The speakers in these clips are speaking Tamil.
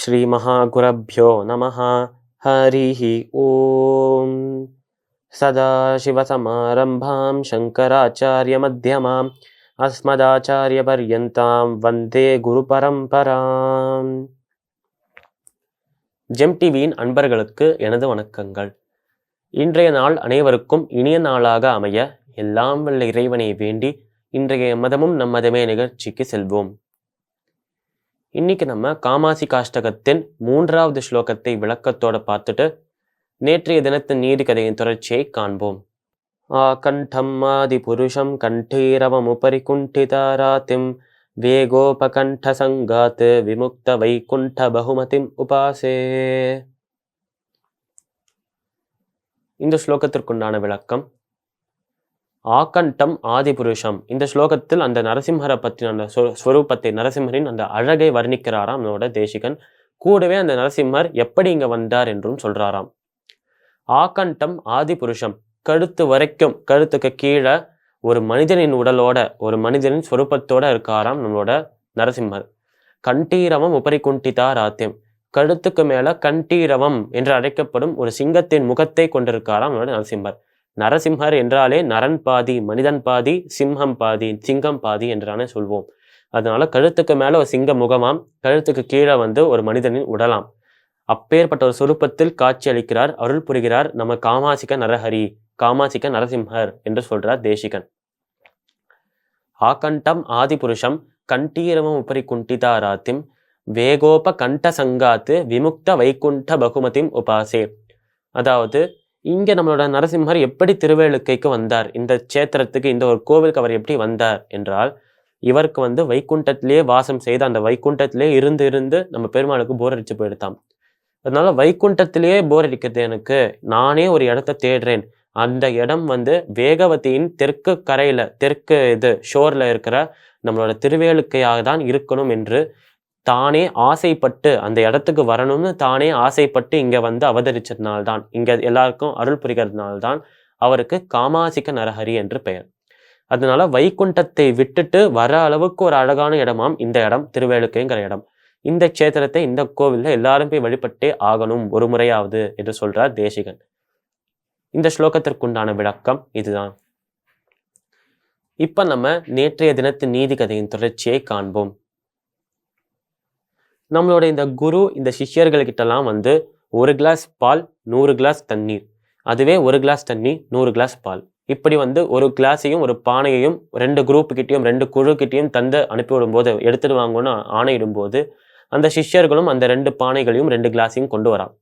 श्रीमहागुरभ्यो नमः। हरिः ओम्। सदाशिवसमारम्भां शङ्कराचार्यमध्यमाम् अस्मदाचार्यपर्यन्तां वन्दे குருபரம்பராம். ஜெம் டிவியின் அன்பர்களுக்கு எனது வணக்கங்கள். இன்றைய நாள் அனைவருக்கும் இனிய நாளாக அமைய எல்லாம் வல்ல இறைவனை வேண்டி இன்றைய மதமும் நம் மதமே நிகழ்ச்சிக்கு செல்வோம். இன்னைக்கு நம்ம காமாசி காஷ்டகத்தின் 3வது ஸ்லோகத்தை விளக்கத்தோட பார்த்துட்டு நேற்றைய தினத்தின் நீதி கதையின் தொடர்ச்சியை காண்போம். ஆகண்டம் ஆதி புருஷம் கண்டீரவம் உபரி குண்டிதாராத்திம் வேகோபகண்ட சங்காத் விமுக்த வைகுண்ட பகுமதிம் உபாசே. இந்த ஸ்லோகத்திற்குண்டான விளக்கம். ஆகண்டம் ஆதிபுருஷம். இந்த ஸ்லோகத்தில் அந்த நரசிம்மரை பற்றின அந்த ஸ்வரூபத்தை, நரசிம்மரின் அந்த அழகை வர்ணிக்கிறாராம் நம்மளோட தேசிகன். கூடவே அந்த நரசிம்மர் எப்படி இங்க வந்தார் என்றும் சொல்றாராம். ஆகண்டம் ஆதிபுருஷம், கழுத்து வரைக்கும், கழுத்துக்கு கீழே ஒரு மனிதனின் உடலோட, ஒரு மனிதனின் ஸ்வரூபத்தோட இருக்காராம் நம்மளோட நரசிம்மர். கண்டீரவம் உபரி குண்டிதா ராத்தியம், கழுத்துக்கு மேல கண்டீரவம் என்று அழைக்கப்படும் ஒரு சிங்கத்தின் முகத்தை கொண்டிருக்காராம் நம்மளோட நரசிம்மர். நரசிம்மர் என்றாலே நரன் பாதி, மனிதன் பாதி, சிம்ஹம் பாதி, சிங்கம் பாதி என்றானே சொல்வோம். அதனால கழுத்துக்கு மேல ஒரு சிங்க முகமாம், கழுத்துக்கு கீழே ஒரு மனிதனின் உடலாம். அப்பேற்பட்ட ஒரு சுரூபத்தில் காட்சி அளிக்கிறார், அருள் புரிகிறார் நம்ம காமாசிக நரஹரி, காமாசிக நரசிம்மர் என்று சொல்றார் தேசிகன். ஆகண்டம் ஆதிபுருஷம் கண்டீரவம் உபரி குண்டிதாராத்திம் வேகோப கண்ட சங்காத்து விமுக்த வைகுண்ட பகுமதிம் உபாசே. அதாவது இங்க நம்மளோட நரசிம்மர் எப்படி திருவேலுக்கைக்கு வந்தார், இந்த சேத்திரத்துக்கு, இந்த ஒரு கோவிலுக்கு அவர் எப்படி வந்தார் என்றால், இவருக்கு வைகுண்டத்திலேயே வாசம் செய்து அந்த வைகுண்டத்திலே இருந்து நம்ம பெருமாளுக்கு போர் அடிச்சு போயிடுதாம். அதனால வைகுண்டத்திலேயே போர் அடிக்கிறது எனக்கு, நானே ஒரு இடத்த தேடுறேன். அந்த இடம் வேகவதியின் தெற்கு கரையில, தெற்கு ஷோர்ல இருக்கிற நம்மளோட திருவேலுக்கையாக தான் இருக்கணும் என்று தானே ஆசைப்பட்டு, அந்த இடத்துக்கு வரணும்னு தானே ஆசைப்பட்டு இங்க அவதரிச்சதுனால்தான், இங்க எல்லாருக்கும் அருள் புரிகிறதுனால்தான் அவருக்கு காமாசிக நரஹரி என்று பெயர். அதனால வைகுண்டத்தை விட்டுட்டு வர அளவுக்கு ஒரு அழகான இடமாம் இந்த இடம், திருவேலுக்கைங்கிற இடம். இந்த க்ஷேத்திரத்தை, இந்த கோவில்ல எல்லாரும் போய் வழிபட்டே ஆகணும் ஒரு முறையாவது என்று சொல்றார் தேசிகன். இந்த ஸ்லோகத்திற்குண்டான விளக்கம் இதுதான். இப்ப நம்ம நேற்றைய தினத்தின் நீதி கதையின் தொடர்ச்சியை காண்போம். நம்மளோட இந்த குரு இந்த சிஷ்யர்கள்கிட்டலாம் 1 கிளாஸ் பால் 100 கிளாஸ் தண்ணீர், அதுவே 1 கிளாஸ் தண்ணி 100 கிளாஸ் பால், இப்படி ஒரு கிளாஸையும் ஒரு பானையையும் 2 குரூப்புக்கிட்டையும் 2 குழுக்கிட்டையும் தந்து அனுப்பிவிடும் போது, எடுத்துட்டு வாங்கன்னு ஆணையிடும் போது, அந்த சிஷ்யர்களும் அந்த 2 பானைகளையும் 2 கிளாஸையும் கொண்டு வரான்.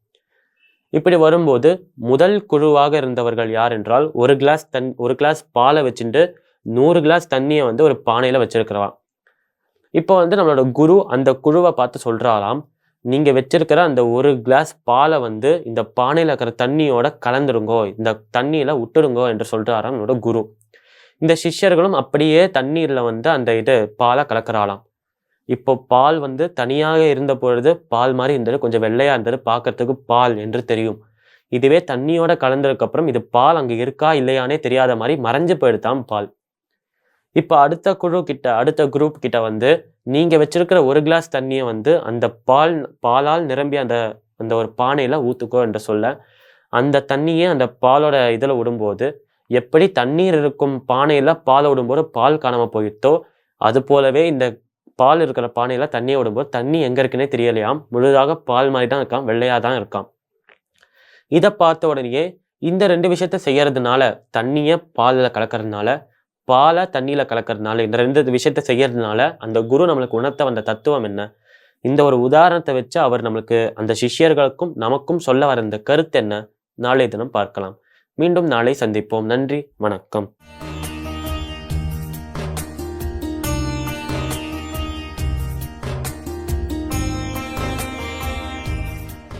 இப்படி வரும்போது முதல் குழுவாக இருந்தவர்கள் யார் என்றால், 1 கிளாஸ் பாலை வச்சுட்டு 100 கிளாஸ் தண்ணியை ஒரு பானையில வச்சிருக்கிறவா. இப்போ நம்மளோட குரு அந்த குழுவை பார்த்து சொல்றாராம், நீங்க வச்சிருக்கிற அந்த 1 கிளாஸ் பாலை இந்த பானையில இருக்கிற தண்ணியோட கலந்துருங்கோ, இந்த தண்ணியில விட்டுடுங்கோ என்று சொல்றாராம் நம்மளோட குரு. இந்த சிஷ்யர்களும் அப்படியே தண்ணீர்ல அந்த பாலை கலக்கிறாளாம். இப்போ பால் தனியாக இருந்த பொழுது பால் மாதிரி இருந்தது, கொஞ்சம் வெள்ளையா இருந்தது, பார்க்கறதுக்கு பால் என்று தெரியும். இதுவே தண்ணியோட கலந்ததுக்கு அப்புறம் இது பால் அங்க இருக்கா இல்லையானே தெரியாத மாதிரி மறைஞ்சு போயிடுதாம் பால். இப்போ அடுத்த குரூப் கிட்ட நீங்க வச்சிருக்கிற 1 கிளாஸ் தண்ணியை அந்த பாலால் நிரம்பி அந்த ஒரு பானையில ஊத்துக்கோ என்று சொல்ல, அந்த தண்ணியை அந்த பாலோட இதுல விடும்போது, எப்படி தண்ணீர் இருக்கும் பானையில பாலை விடும்போது பால் காணாம போயிட்டோ, அது போலவே இந்த பால் இருக்கிற பானையில தண்ணியை விடும்போது தண்ணி எங்க இருக்குன்னே தெரியலையாம், முழுதாக பால் மாதிரி தான் இருக்காம், வெள்ளையா தான் இருக்காம். இதை பார்த்த உடனேயே இந்த 2 விஷயத்த செய்யறதுனால, தண்ணியை பாலில் கலக்கிறதுனால, பாலை தண்ணியில கலக்கிறதுனால, இந்த 2 விஷயத்த செய்யறதுனால அந்த குரு நம்மளுக்கு உணர்த்த வந்த தத்துவம் என்ன, இந்த ஒரு உதாரணத்தை வச்சு அவர் நம்மளுக்கு, அந்த சிஷ்யர்களுக்கும் நமக்கும் சொல்ல வர இந்த கருத்து என்ன, நாளை தினம் பார்க்கலாம். மீண்டும் நாளை சந்திப்போம். நன்றி, வணக்கம்.